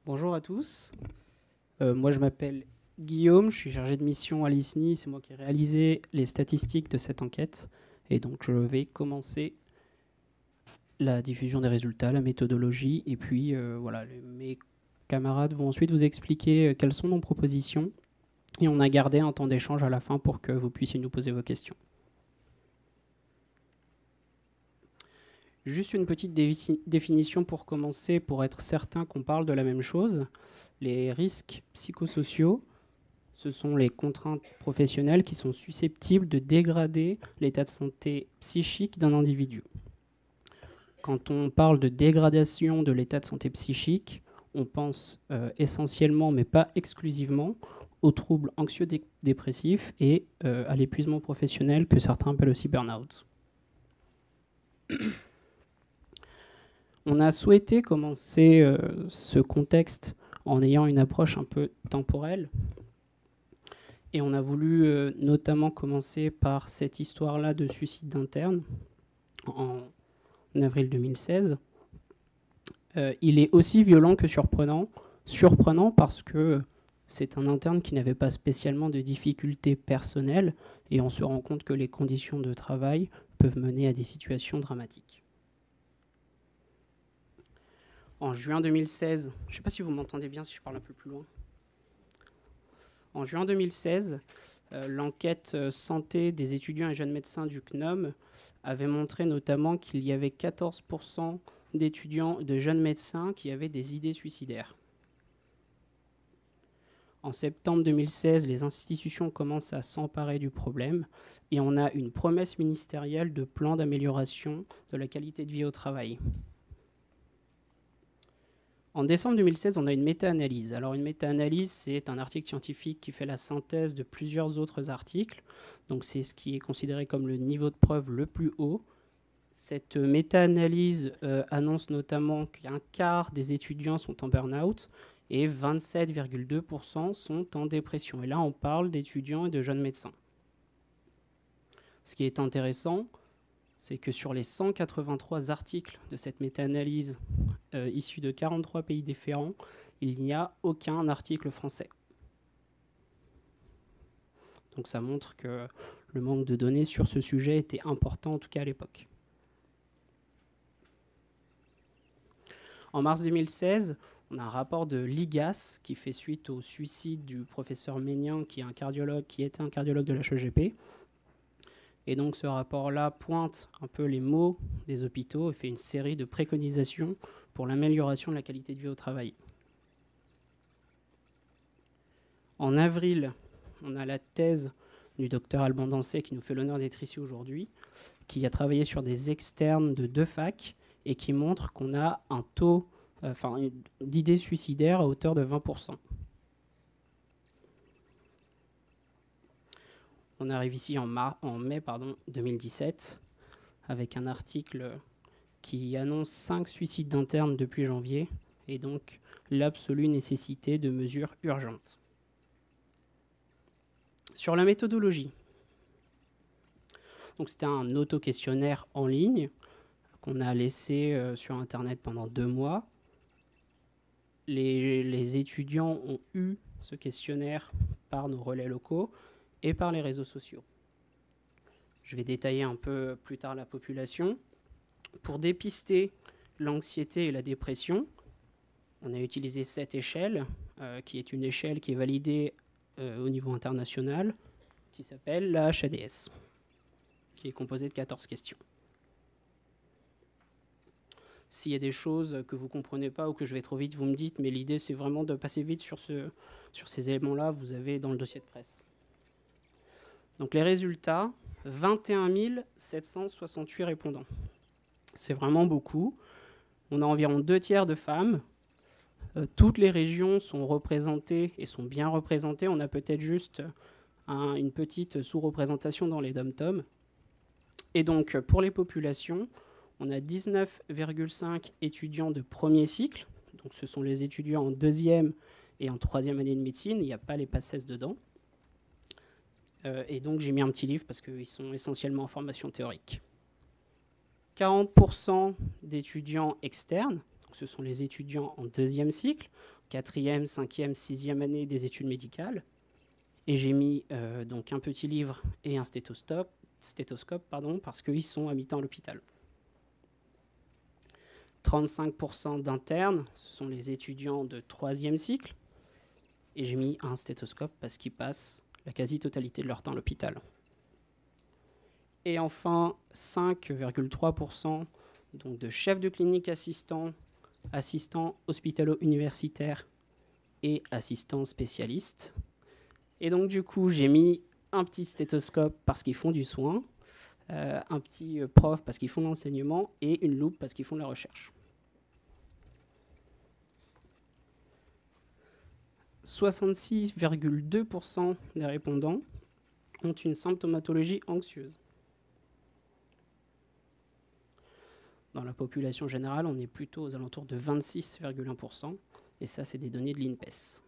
Bonjour à tous. Moi, je m'appelle Guillaume, je suis chargé de mission à l'ISNI. C'est moi qui ai réalisé les statistiques de cette enquête. Et donc, je vais commencer la diffusion des résultats, la méthodologie. Et puis, voilà, mes camarades vont ensuite vous expliquer quelles sont nos propositions. Et on a gardé un temps d'échange à la fin pour que vous puissiez nous poser vos questions. Juste une petite définition pour commencer, pour être certain qu'on parle de la même chose. Les risques psychosociaux, ce sont les contraintes professionnelles qui sont susceptibles de dégrader l'état de santé psychique d'un individu. Quand on parle de dégradation de l'état de santé psychique, on pense essentiellement, mais pas exclusivement, aux troubles anxio-dépressifs et à l'épuisement professionnel que certains appellent aussi burn-out. On a souhaité commencer ce contexte en ayant une approche un peu temporelle. Et on a voulu notamment commencer par cette histoire-là de suicide d'interne en avril 2016. Il est aussi violent que surprenant. Surprenant parce que c'est un interne qui n'avait pas spécialement de difficultés personnelles et on se rend compte que les conditions de travail peuvent mener à des situations dramatiques. En juin 2016, je ne sais pas si vous m'entendez bien si je parle un peu plus loin. En juin 2016, l'enquête santé des étudiants et jeunes médecins du CNOM avait montré notamment qu'il y avait 14% d'étudiants et de jeunes médecins qui avaient des idées suicidaires. En septembre 2016, les institutions commencent à s'emparer du problème et on a une promesse ministérielle de plan d'amélioration de la qualité de vie au travail. En décembre 2016, on a une méta-analyse. Alors une méta-analyse, c'est un article scientifique qui fait la synthèse de plusieurs autres articles. Donc c'est ce qui est considéré comme le niveau de preuve le plus haut. Cette méta-analyse annonce notamment qu'un quart des étudiants sont en burn-out et 27,2% sont en dépression. Et là, on parle d'étudiants et de jeunes médecins. Ce qui est intéressant, c'est que sur les 183 articles de cette méta-analyse issus de 43 pays différents, il n'y a aucun article français. Donc ça montre que le manque de données sur ce sujet était important, en tout cas à l'époque. En mars 2016, on a un rapport de l'IGAS qui fait suite au suicide du professeur Ménian, qui était un cardiologue de la HEGP. Et donc ce rapport-là pointe un peu les maux des hôpitaux et fait une série de préconisations pour l'amélioration de la qualité de vie au travail. En avril, on a la thèse du docteur Alban Dancet qui nous fait l'honneur d'être ici aujourd'hui, qui a travaillé sur des externes de 2 facs et qui montre qu'on a un taux d'idées suicidaires à hauteur de 20%. On arrive ici en mai 2017 avec un article qui annonce 5 suicides d'internes depuis janvier et donc l'absolue nécessité de mesures urgentes. Sur la méthodologie, donc c'était un auto-questionnaire en ligne qu'on a laissé sur Internet pendant 2 mois. Les étudiants ont eu ce questionnaire par nos relais locaux et par les réseaux sociaux. Je vais détailler un peu plus tard la population. Pour dépister l'anxiété et la dépression, on a utilisé cette échelle, qui est une échelle qui est validée au niveau international, qui s'appelle la HADS, qui est composée de 14 questions. S'il y a des choses que vous ne comprenez pas ou que je vais trop vite, vous me dites, mais l'idée c'est vraiment de passer vite sur ces éléments-là, vous avez dans le dossier de presse. Donc les résultats, 21 768 répondants. C'est vraiment beaucoup. On a environ 2/3 de femmes. Toutes les régions sont représentées et sont bien représentées. On a peut-être juste une petite sous-représentation dans les dom-toms. Et donc pour les populations, on a 19,5 étudiants de premier cycle. Donc ce sont les étudiants en 2e et en 3e année de médecine. Il n'y a pas les PACES dedans. Et donc j'ai mis un petit livre parce qu'ils sont essentiellement en formation théorique. 40% d'étudiants externes, donc ce sont les étudiants en 2e cycle, 4e, 5e, 6e année des études médicales. Et j'ai mis donc un petit livre et un stéthoscope parce qu'ils sont à mi-temps à l'hôpital. 35% d'internes, ce sont les étudiants de 3e cycle. Et j'ai mis un stéthoscope parce qu'ils passent la quasi-totalité de leur temps à l'hôpital. Et enfin, 5,3% donc de chefs de clinique assistants hospitalo-universitaires et assistants spécialistes. Et donc du coup, j'ai mis un petit stéthoscope parce qu'ils font du soin, un petit prof parce qu'ils font de l'enseignement et une loupe parce qu'ils font de la recherche. 66,2% des répondants ont une symptomatologie anxieuse. Dans la population générale, on est plutôt aux alentours de 26,1%, et ça, c'est des données de l'INPES.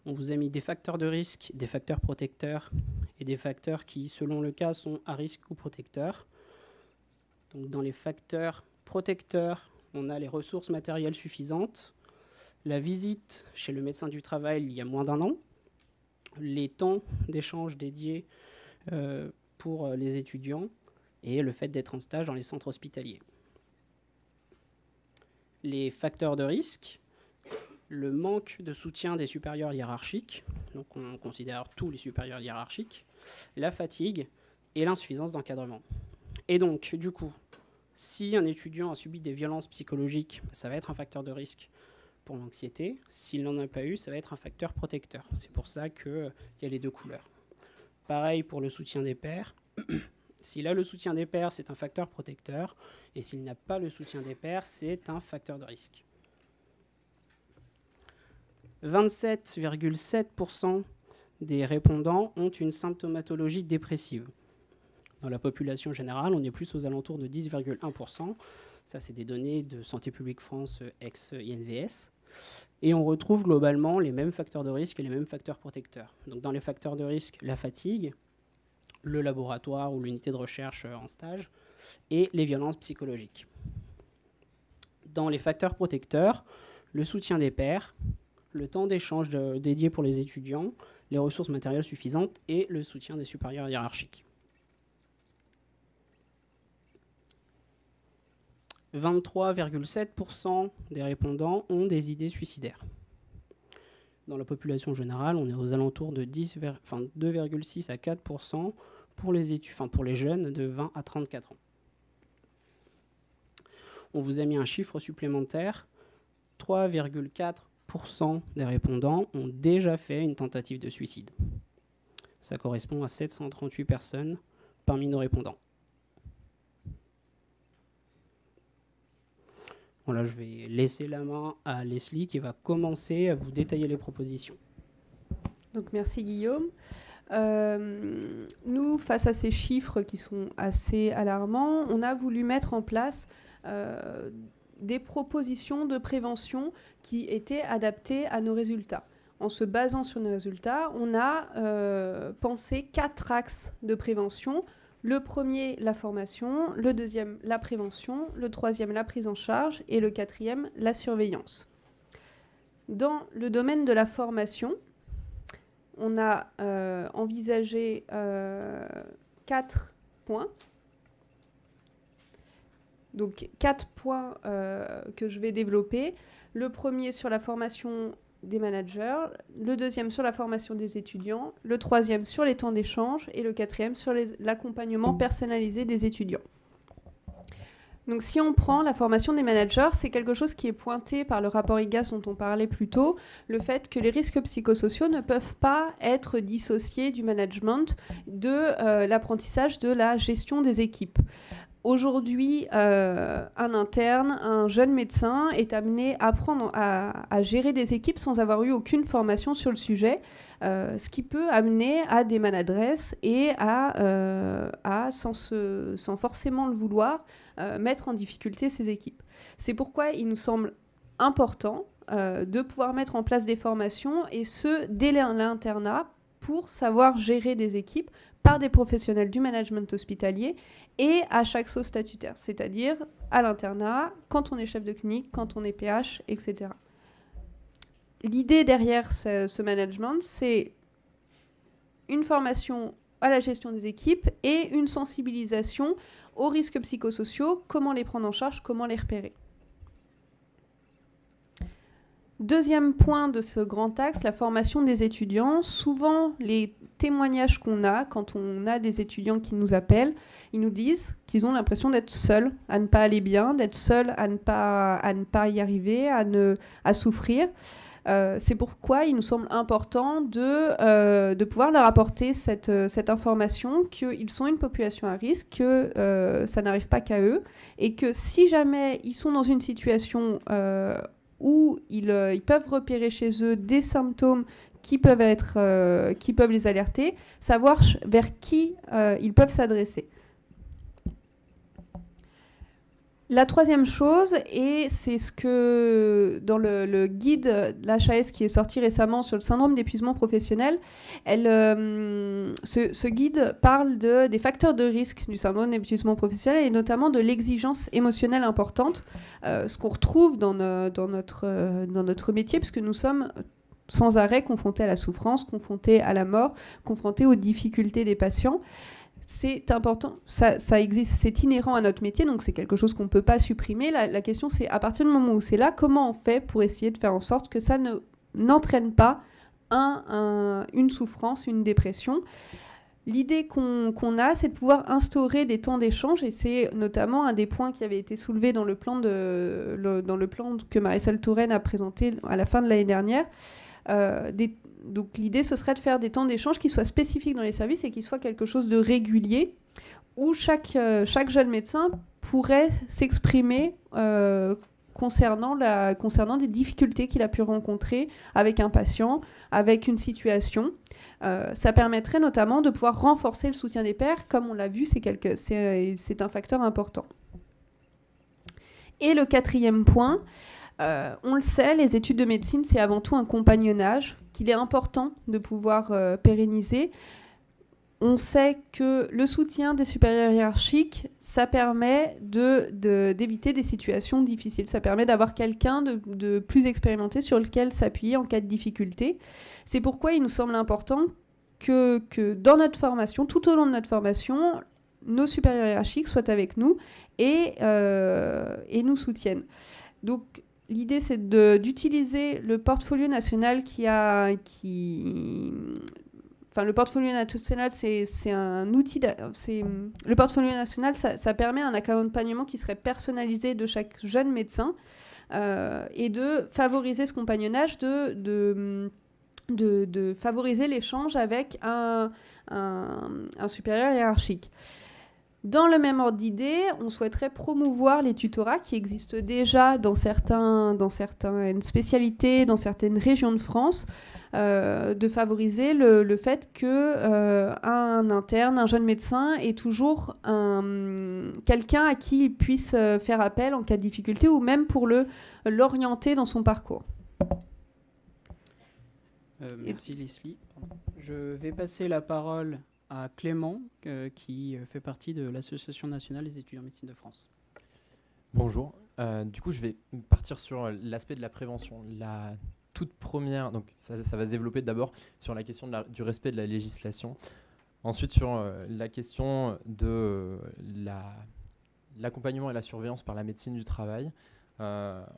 On vous a mis des facteurs de risque, des facteurs protecteurs, et des facteurs qui, selon le cas, sont à risque ou protecteurs. Donc, dans les facteurs protecteurs, on a les ressources matérielles suffisantes, la visite chez le médecin du travail il y a moins d'1 an, les temps d'échange dédiés pour les étudiants, et le fait d'être en stage dans les centres hospitaliers. Les facteurs de risque, le manque de soutien des supérieurs hiérarchiques, donc on considère tous les supérieurs hiérarchiques, la fatigue et l'insuffisance d'encadrement. Et donc, du coup, si un étudiant a subi des violences psychologiques, ça va être un facteur de risque pour l'anxiété. S'il n'en a pas eu, ça va être un facteur protecteur. C'est pour ça qu'il y a les deux couleurs. Pareil pour le soutien des pairs. S'il a le soutien des pairs, c'est un facteur protecteur. Et s'il n'a pas le soutien des pairs, c'est un facteur de risque. 27,7% des répondants ont une symptomatologie dépressive. Dans la population générale, on est plus aux alentours de 10,1%. Ça, c'est des données de Santé publique France ex-INVS. Et on retrouve globalement les mêmes facteurs de risque et les mêmes facteurs protecteurs. Donc dans les facteurs de risque, la fatigue, le laboratoire ou l'unité de recherche en stage, et les violences psychologiques. Dans les facteurs protecteurs, le soutien des pairs, le temps d'échange dédié pour les étudiants, les ressources matérielles suffisantes et le soutien des supérieurs hiérarchiques. 23,7% des répondants ont des idées suicidaires. Dans la population générale, on est aux alentours de 2,6 à 4% pour les jeunes de 20 à 34 ans. On vous a mis un chiffre supplémentaire. 3,4% des répondants ont déjà fait une tentative de suicide. Ça correspond à 738 personnes parmi nos répondants. Voilà, je vais laisser la main à Leslie qui va commencer à vous détailler les propositions. Donc merci Guillaume. Nous, face à ces chiffres qui sont assez alarmants, on a voulu mettre en place des propositions de prévention qui étaient adaptées à nos résultats. En se basant sur nos résultats, on a pensé 4 axes de prévention. Le premier, la formation, le deuxième, la prévention, le troisième, la prise en charge et le quatrième, la surveillance. Dans le domaine de la formation, on a envisagé 4 points. Donc 4 points que je vais développer. Le premier sur la formation des managers, le deuxième sur la formation des étudiants, le troisième sur les temps d'échange et le quatrième sur l'accompagnement personnalisé des étudiants. Donc si on prend la formation des managers, c'est quelque chose qui est pointé par le rapport IGAS dont on parlait plus tôt, le fait que les risques psychosociaux ne peuvent pas être dissociés du management, de l'apprentissage de la gestion des équipes. Aujourd'hui, un interne, un jeune médecin est amené à apprendre à gérer des équipes sans avoir eu aucune formation sur le sujet, ce qui peut amener à des maladresses et sans forcément le vouloir, mettre en difficulté ces équipes. C'est pourquoi il nous semble important de pouvoir mettre en place des formations, et ce, dès l'internat, pour savoir gérer des équipes par des professionnels du management hospitalier et à chaque sauce statutaire, c'est-à-dire à l'internat, quand on est chef de clinique, quand on est PH, etc. L'idée derrière ce management, c'est une formation à la gestion des équipes et une sensibilisation aux risques psychosociaux, comment les prendre en charge, comment les repérer. Deuxième point de ce grand axe, la formation des étudiants. Souvent, les témoignages qu'on a, quand on a des étudiants qui nous appellent, ils nous disent qu'ils ont l'impression d'être seuls, à ne pas aller bien, d'être seuls à ne pas y arriver, à souffrir. C'est pourquoi il nous semble important de pouvoir leur apporter cette information qu'ils sont une population à risque, que ça n'arrive pas qu'à eux, et que si jamais ils sont dans une situation où ils peuvent repérer chez eux des symptômes qui peuvent les alerter, savoir vers qui ils peuvent s'adresser. La troisième chose, et c'est ce que dans le guide de l'HAS qui est sorti récemment sur le syndrome d'épuisement professionnel, ce guide parle des facteurs de risque du syndrome d'épuisement professionnel et notamment de l'exigence émotionnelle importante, ce qu'on retrouve dans notre métier, puisque nous sommes sans arrêt confrontés à la souffrance, confrontés à la mort, confrontés aux difficultés des patients. C'est important, ça existe, c'est inhérent à notre métier, donc c'est quelque chose qu'on ne peut pas supprimer. La question, c'est à partir du moment où c'est là, comment on fait pour essayer de faire en sorte que ça n'entraîne pas une souffrance, une dépression. L'idée qu'on a, c'est de pouvoir instaurer des temps d'échange, et c'est notamment un des points qui avait été soulevé dans le plan que Marisol Touraine a présenté à la fin de l'année dernière. Donc l'idée, ce serait de faire des temps d'échange qui soient spécifiques dans les services et qui soient quelque chose de régulier, où chaque jeune médecin pourrait s'exprimer concernant des difficultés qu'il a pu rencontrer avec un patient, avec une situation. Ça permettrait notamment de pouvoir renforcer le soutien des pairs. Comme on l'a vu, c'est un facteur important. Et le quatrième point, on le sait, les études de médecine, c'est avant tout un compagnonnage qu'il est important de pouvoir pérenniser. On sait que le soutien des supérieurs hiérarchiques, ça permet d'éviter des situations difficiles. Ça permet d'avoir quelqu'un de plus expérimenté sur lequel s'appuyer en cas de difficulté. C'est pourquoi il nous semble important que dans notre formation, tout au long de notre formation, nos supérieurs hiérarchiques soient avec nous et nous soutiennent. Donc, l'idée, c'est d'utiliser le portfolio national le portfolio national, c'est un outil. Le portfolio national, ça permet un accompagnement qui serait personnalisé de chaque jeune médecin et de favoriser ce compagnonnage, de favoriser l'échange avec un supérieur hiérarchique. Dans le même ordre d'idée, on souhaiterait promouvoir les tutorats qui existent déjà dans certaines spécialités, dans certaines régions de France, de favoriser le fait qu'un interne, un jeune médecin ait toujours quelqu'un à qui il puisse faire appel en cas de difficulté ou même pour l'orienter dans son parcours. Merci Leslie. Je vais passer la parole à Clément, qui fait partie de l'Association nationale des étudiants en médecine de France. Bonjour. Du coup, je vais partir sur l'aspect de la prévention. La toute première, donc ça va se développer d'abord sur la question du respect de la législation. Ensuite, sur la question de l'accompagnement et la surveillance par la médecine du travail.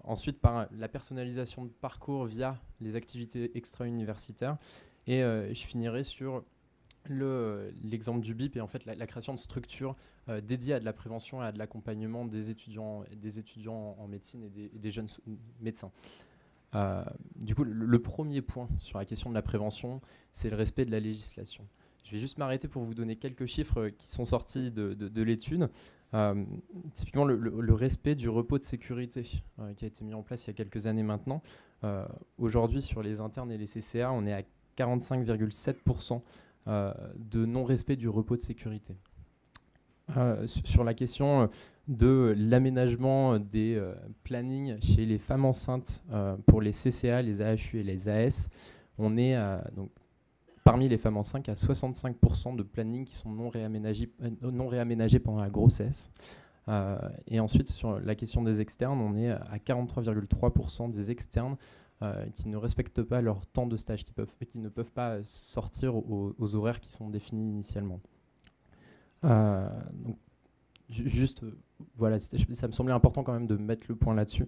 Ensuite, par la personnalisation de parcours via les activités extra-universitaires. Et je finirai sur l'exemple du BIP et en fait la création de structures dédiées à de la prévention et à de l'accompagnement des étudiants en médecine et des jeunes médecins. Du coup, le premier point sur la question de la prévention, c'est le respect de la législation. Je vais juste m'arrêter pour vous donner quelques chiffres qui sont sortis de l'étude. Typiquement, le respect du repos de sécurité qui a été mis en place il y a quelques années maintenant. Aujourd'hui, sur les internes et les CCA, on est à 45,7% de non-respect du repos de sécurité. Sur la question de l'aménagement des plannings chez les femmes enceintes pour les CCA, les AHU et les AS, on est à donc, parmi les femmes enceintes, il y a 65% de planning qui sont non réaménagés pendant la grossesse. Et ensuite, sur la question des externes, on est à 43,3% des externes qui ne respectent pas leur temps de stage, qui ne peuvent pas sortir aux horaires qui sont définis initialement. Donc, juste, voilà, ça me semblait important quand même de mettre le point là-dessus.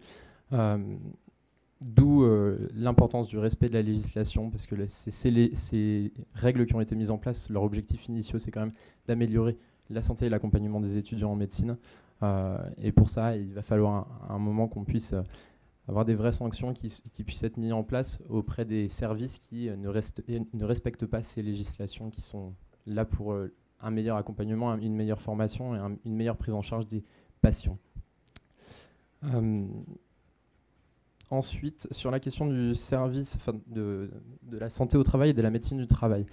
D'où l'importance du respect de la législation, parce que ces règles qui ont été mises en place, leur objectif initial, c'est quand même d'améliorer la santé et l'accompagnement des étudiants en médecine. Et pour ça, il va falloir un moment qu'on puisse avoir des vraies sanctions qui puissent être mises en place auprès des services qui ne respectent pas ces législations, qui sont là pour un meilleur accompagnement, une meilleure formation et une meilleure prise en charge des patients. Ensuite, sur la question du service, de la santé au travail et de la médecine du travail.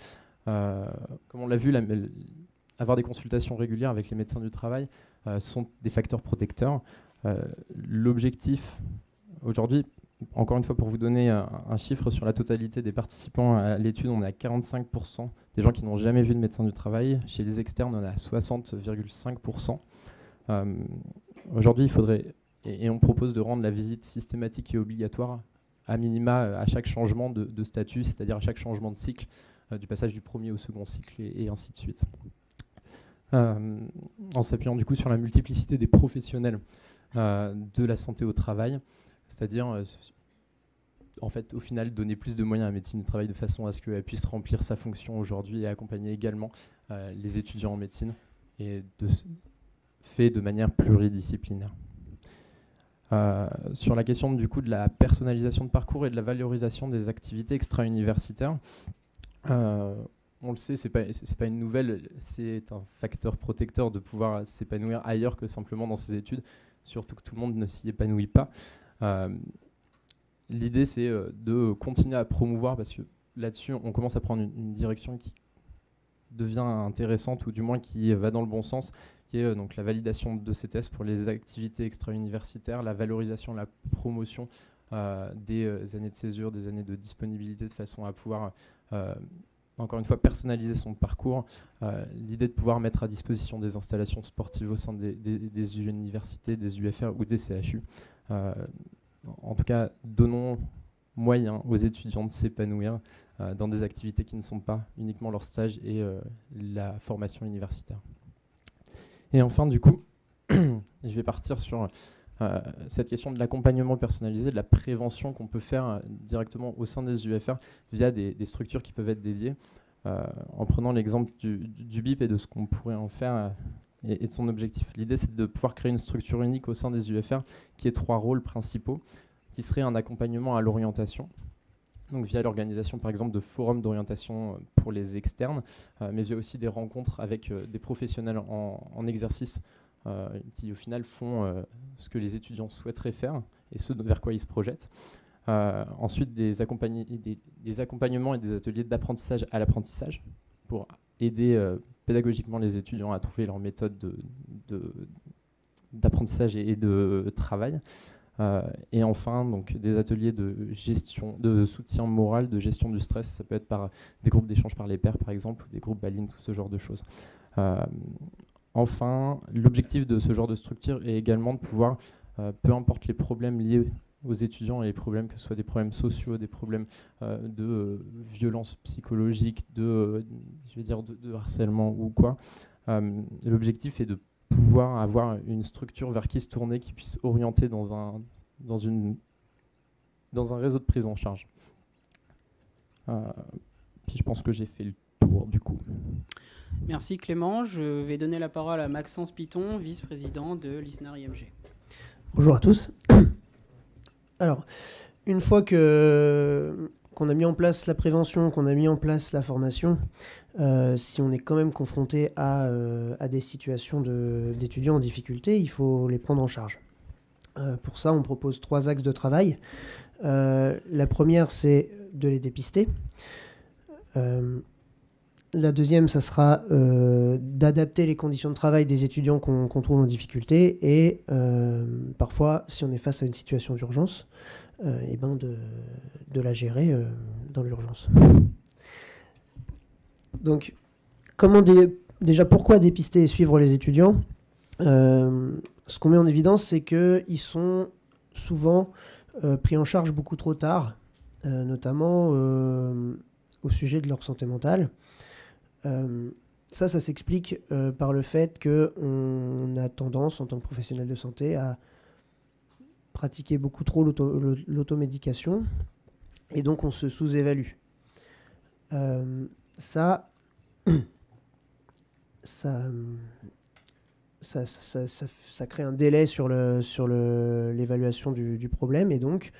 Comme on l'a vu, avoir des consultations régulières avec les médecins du travail sont des facteurs protecteurs. L'objectif, aujourd'hui, encore une fois, pour vous donner un chiffre sur la totalité des participants à l'étude, on est à 45% des gens qui n'ont jamais vu de médecin du travail. Chez les externes, on est à 60,5%. Aujourd'hui, il faudrait... Et on propose de rendre la visite systématique et obligatoire à minima à chaque changement de statut, c'est-à-dire à chaque changement de cycle, du passage du premier au second cycle et ainsi de suite. En s'appuyant du coup sur la multiplicité des professionnels de la santé au travail, c'est-à-dire en fait au final donner plus de moyens à la médecine du travail de façon à ce qu'elle puisse remplir sa fonction aujourd'hui et accompagner également les étudiants en médecine et fait de manière pluridisciplinaire. Sur la question du coup de la personnalisation de parcours et de la valorisation des activités extra-universitaires, on le sait, c'est pas une nouvelle, c'est un facteur protecteur de pouvoir s'épanouir ailleurs que simplement dans ses études, surtout que tout le monde ne s'y épanouit pas. L'idée c'est de continuer à promouvoir, parce que là-dessus on commence à prendre une direction qui devient intéressante, ou du moins qui va dans le bon sens, qui est donc la validation de ces tests pour les activités extra-universitaires, la valorisation, la promotion des années de césure, des années de disponibilité, de façon à pouvoir, encore une fois, personnaliser son parcours. L'idée de pouvoir mettre à disposition des installations sportives au sein des universités, des UFR ou des CHU. En tout cas, donnons moyen aux étudiants de s'épanouir dans des activités qui ne sont pas uniquement leur stage et la formation universitaire. Et enfin, du coup, je vais partir sur cette question de l'accompagnement personnalisé, de la prévention qu'on peut faire directement au sein des UFR via des structures qui peuvent être dédiées. En prenant l'exemple du BIP et de ce qu'on pourrait en faire et de son objectif. L'idée, c'est de pouvoir créer une structure unique au sein des UFR qui ait 3 rôles principaux, qui serait un accompagnement à l'orientation, donc via l'organisation par exemple de forums d'orientation pour les externes, mais via aussi des rencontres avec des professionnels en exercice qui au final font ce que les étudiants souhaiteraient faire et ce vers quoi ils se projettent. Ensuite des accompagnements et des ateliers d'apprentissage à l'apprentissage pour aider pédagogiquement les étudiants à trouver leur méthode d'apprentissage et de travail. Et enfin, donc, des ateliers de gestion, de soutien moral, de gestion du stress. Ça peut être par des groupes d'échange par les pairs, par exemple, ou des groupes Baline, tout ce genre de choses. Enfin, l'objectif de ce genre de structure est également de pouvoir, peu importe les problèmes liés aux étudiants et les problèmes, que ce soit des problèmes sociaux, des problèmes de violence psychologique, de harcèlement ou quoi, l'objectif est de pouvoir avoir une structure vers qui se tourner, qui puisse orienter dans un réseau de prise en charge. Puis je pense que j'ai fait le tour du coup. Merci Clément. Je vais donner la parole à Maxence Piton, vice-président de l'ISNAR IMG. Bonjour à tous. Alors, une fois qu'on a mis en place la prévention, qu'on a mis en place la formation, si on est quand même confronté à des situations d'étudiants en difficulté, il faut les prendre en charge. Pour ça, on propose 3 axes de travail. La première, c'est de les dépister. La deuxième, ça sera d'adapter les conditions de travail des étudiants qu'on trouve en difficulté et parfois, si on est face à une situation d'urgence, de la gérer dans l'urgence. Donc, déjà, pourquoi dépister et suivre les étudiants? Ce qu'on met en évidence, c'est qu'ils sont souvent pris en charge beaucoup trop tard, notamment au sujet de leur santé mentale. Ça s'explique par le fait qu'on a tendance, en tant que professionnel de santé, à pratiquer beaucoup trop l'automédication, et donc on se sous-évalue. Ça crée un délai sur l'évaluation du problème, et donc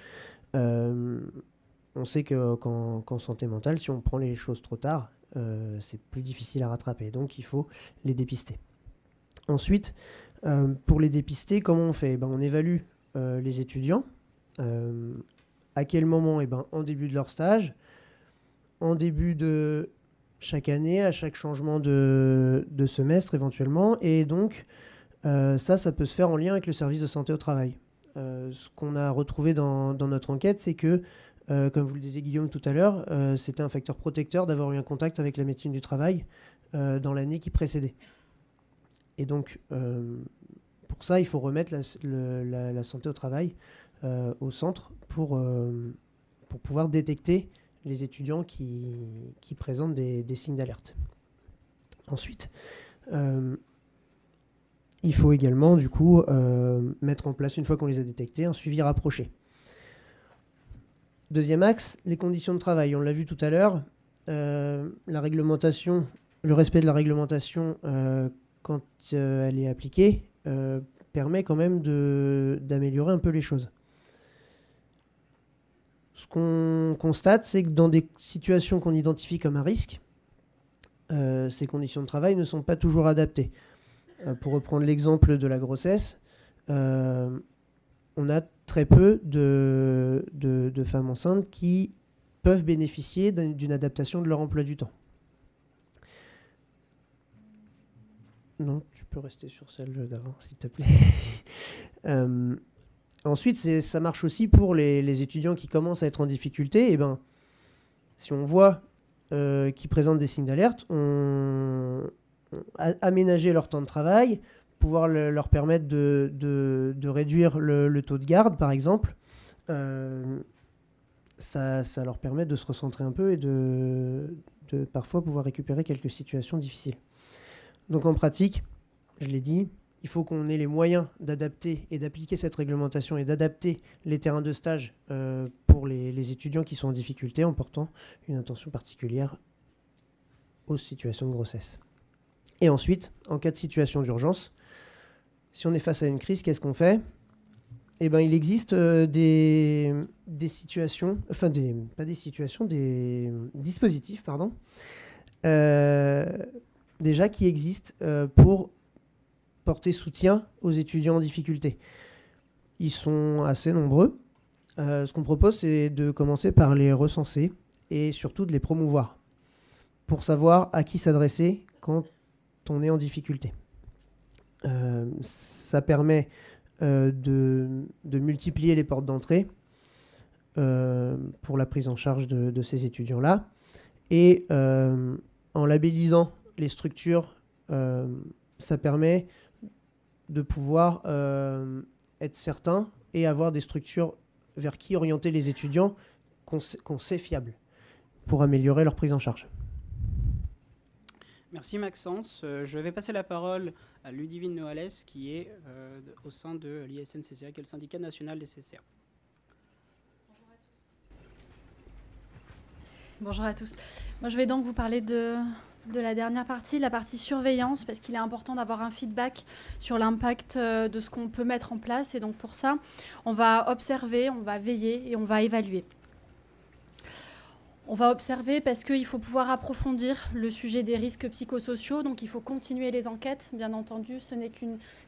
on sait qu'en santé mentale, si on prend les choses trop tard, c'est plus difficile à rattraper, donc il faut les dépister. Ensuite, pour les dépister, comment on fait? On évalue les étudiants. À quel moment? En début de leur stage, en début de chaque année, à chaque changement de semestre éventuellement, et donc ça peut se faire en lien avec le service de santé au travail. Ce qu'on a retrouvé dans notre enquête, c'est que, comme vous le disiez Guillaume tout à l'heure, c'était un facteur protecteur d'avoir eu un contact avec la médecine du travail dans l'année qui précédait. Et donc, pour ça, il faut remettre la santé au travail au centre pour pouvoir détecter les étudiants qui présentent des signes d'alerte. Ensuite, il faut également, du coup, mettre en place, une fois qu'on les a détectés, un suivi rapproché. Deuxième axe, les conditions de travail. On l'a vu tout à l'heure, la réglementation, le respect de la réglementation quand elle est appliquée permet quand même d'améliorer un peu les choses. Ce qu'on constate, c'est que dans des situations qu'on identifie comme à risque, ces conditions de travail ne sont pas toujours adaptées. Pour reprendre l'exemple de la grossesse, on a très peu de femmes enceintes qui peuvent bénéficier d'une adaptation de leur emploi du temps. Non, tu peux rester sur celle d'avant, s'il te plaît. Ensuite, ça marche aussi pour les étudiants qui commencent à être en difficulté. Si on voit qu'ils présentent des signes d'alerte, aménager leur temps de travail, pouvoir leur permettre de réduire le taux de garde, par exemple, ça leur permet de se recentrer un peu et de parfois pouvoir récupérer quelques situations difficiles. Donc en pratique, je l'ai dit, il faut qu'on ait les moyens d'adapter et d'appliquer cette réglementation et d'adapter les terrains de stage pour les étudiants qui sont en difficulté, en portant une attention particulière aux situations de grossesse. Et ensuite, en cas de situation d'urgence, si on est face à une crise, qu'est-ce qu'on fait? Il existe des situations, enfin des dispositifs, pardon, déjà qui existent pour porter soutien aux étudiants en difficulté. Ils sont assez nombreux. Ce qu'on propose, c'est de commencer par les recenser et surtout de les promouvoir pour savoir à qui s'adresser quand on est en difficulté. Ça permet de multiplier les portes d'entrée pour la prise en charge de ces étudiants-là. Et en labellisant les structures, ça permet de pouvoir être certain et avoir des structures vers qui orienter les étudiants qu'on sait fiables pour améliorer leur prise en charge. Merci Maxence. Je vais passer la parole à Ludivine Noales qui est au sein de l'ISNCCA, qui est le syndicat national des CCA. Bonjour à tous. Moi, je vais donc vous parler de la dernière partie, la partie surveillance, parce qu'il est important d'avoir un feedback sur l'impact de ce qu'on peut mettre en place. Et donc pour ça, on va observer, on va veiller et on va évaluer. On va observer parce qu'il faut pouvoir approfondir le sujet des risques psychosociaux. Donc il faut continuer les enquêtes. Bien entendu,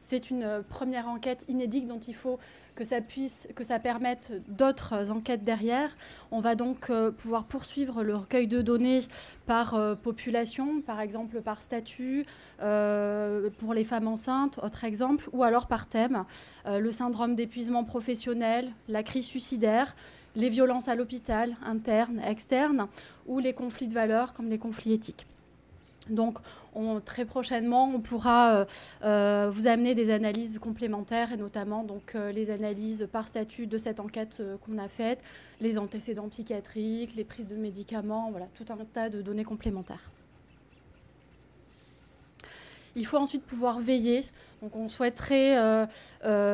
c'est une première enquête inédite, donc il faut que ça permette d'autres enquêtes derrière. On va donc pouvoir poursuivre le recueil de données par population, par exemple par statut, pour les femmes enceintes, autre exemple, ou alors par thème, le syndrome d'épuisement professionnel, la crise suicidaire, les violences à l'hôpital, internes, externes, ou les conflits de valeurs comme les conflits éthiques. Donc, très prochainement, on pourra vous amener des analyses complémentaires, et notamment donc, les analyses par statut de cette enquête qu'on a faite, les antécédents psychiatriques, les prises de médicaments, voilà, tout un tas de données complémentaires. Il faut ensuite pouvoir veiller. Donc, on souhaiterait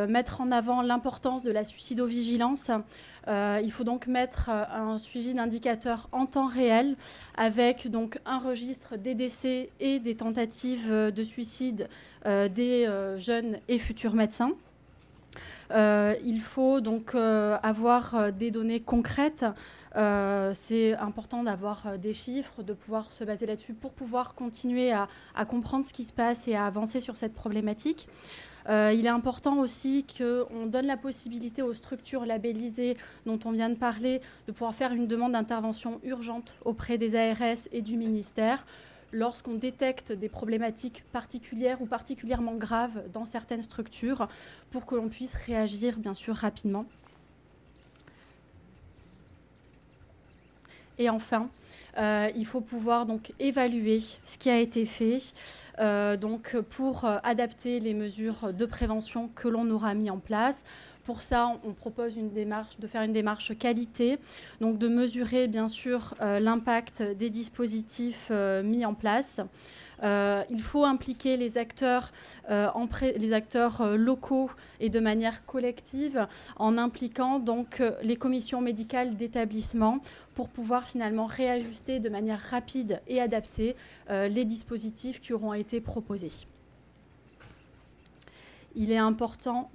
mettre en avant l'importance de la suicidovigilance. Il faut donc mettre un suivi d'indicateurs en temps réel avec donc, un registre des décès et des tentatives de suicide des jeunes et futurs médecins. Il faut donc avoir des données concrètes. C'est important d'avoir des chiffres, de pouvoir se baser là-dessus pour pouvoir continuer à comprendre ce qui se passe et à avancer sur cette problématique. Il est important aussi qu'on donne la possibilité aux structures labellisées dont on vient de parler de pouvoir faire une demande d'intervention urgente auprès des ARS et du ministère lorsqu'on détecte des problématiques particulières ou particulièrement graves dans certaines structures pour que l'on puisse réagir bien sûr rapidement. Et enfin, il faut pouvoir donc évaluer ce qui a été fait donc pour adapter les mesures de prévention que l'on aura mis en place. Pour ça, on propose de faire une démarche qualité, donc de mesurer bien sûr l'impact des dispositifs mis en place. Il faut impliquer les acteurs locaux et de manière collective en impliquant donc les commissions médicales d'établissement pour pouvoir finalement réajuster de manière rapide et adaptée les dispositifs qui auront été proposés. Il est important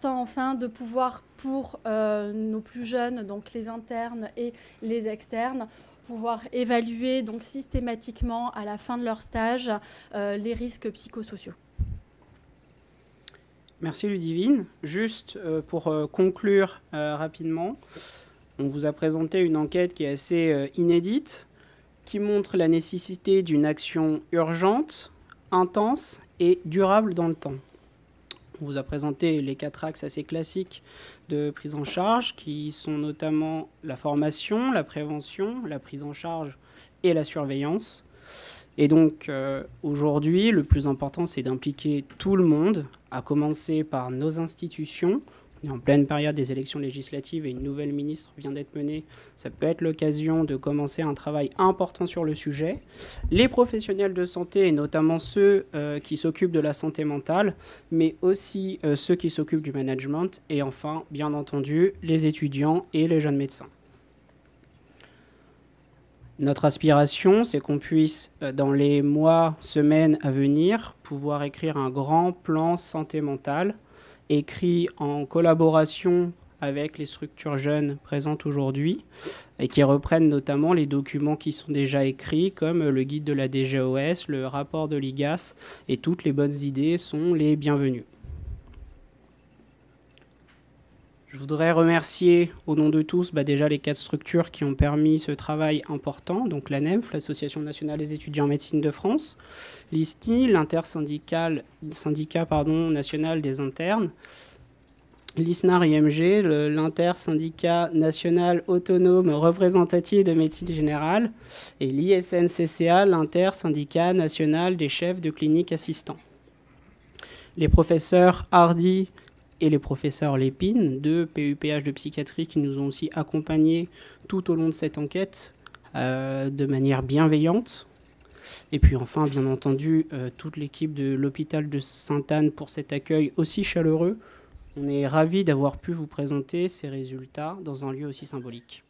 enfin de pouvoir pour nos plus jeunes, donc les internes et les externes, pouvoir évaluer donc systématiquement à la fin de leur stage les risques psychosociaux. Merci Ludivine. Juste pour conclure rapidement, on vous a présenté une enquête qui est assez inédite, qui montre la nécessité d'une action urgente, intense et durable dans le temps. On vous a présenté les 4 axes assez classiques de prise en charge, qui sont notamment la formation, la prévention, la prise en charge et la surveillance. Et donc aujourd'hui, le plus important, c'est d'impliquer tout le monde, à commencer par nos institutions. On est en pleine période des élections législatives et une nouvelle ministre vient d'être menée. Ça peut être l'occasion de commencer un travail important sur le sujet. Les professionnels de santé, et notamment ceux qui s'occupent de la santé mentale, mais aussi ceux qui s'occupent du management. Et enfin, bien entendu, les étudiants et les jeunes médecins. Notre aspiration, c'est qu'on puisse, dans les mois, semaines à venir, pouvoir écrire un grand plan santé mentale écrit en collaboration avec les structures jeunes présentes aujourd'hui et qui reprennent notamment les documents qui sont déjà écrits comme le guide de la DGOS, le rapport de l'IGAS, et toutes les bonnes idées sont les bienvenues. Je voudrais remercier au nom de tous déjà les 4 structures qui ont permis ce travail important, donc l'ANEMF, l'Association nationale des étudiants en médecine de France, l'ISTI, l'intersyndicat national des internes, l'ISNAR-IMG, l'intersyndicat national autonome représentatif de médecine générale, et l'ISNCCA, l'intersyndicat national des chefs de clinique assistants. Les professeurs Hardy et les professeurs Lépine de PUPH de psychiatrie qui nous ont aussi accompagnés tout au long de cette enquête de manière bienveillante. Et puis enfin, bien entendu, toute l'équipe de l'hôpital de Sainte-Anne pour cet accueil aussi chaleureux. On est ravis d'avoir pu vous présenter ces résultats dans un lieu aussi symbolique.